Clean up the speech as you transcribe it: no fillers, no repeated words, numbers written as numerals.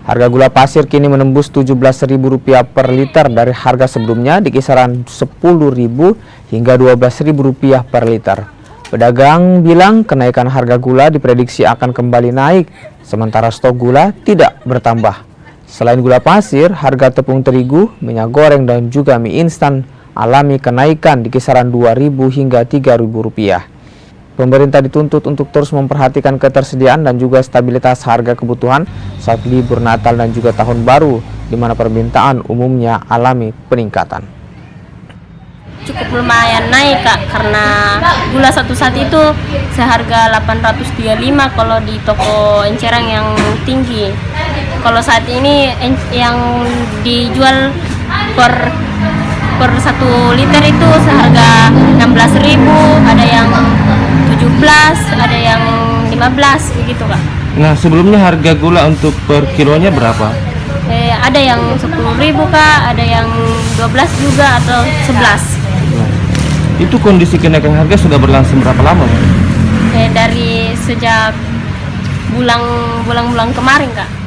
Harga gula pasir kini menembus Rp17.000 per liter dari harga sebelumnya di kisaran Rp10.000 hingga Rp12.000 per liter. Pedagang bilang kenaikan harga gula diprediksi akan kembali naik, sementara stok gula tidak bertambah. Selain gula pasir, harga tepung terigu, minyak goreng, dan juga mie instan alami kenaikan di kisaran Rp2.000 hingga Rp3.000. Pemerintah dituntut untuk terus memperhatikan ketersediaan dan juga stabilitas harga kebutuhan saat libur Natal dan juga Tahun Baru, di mana permintaan umumnya alami peningkatan. Cukup lumayan naik, Kak, karena gula satu saat itu seharga 835 kalau di toko encerang yang tinggi. Kalau saat ini yang dijual per 1 liter itu seharga 16.000, ada yang 17, ada yang 15 begitu, Kak. Nah, sebelumnya harga gula untuk per kilonya berapa? Ada yang 10.000, Kak, ada yang 12 juga atau 11. Nah, itu kondisi kenaikan harga sudah berlangsung berapa lama, Mbak? Dari sejak bulan kemarin, Kak.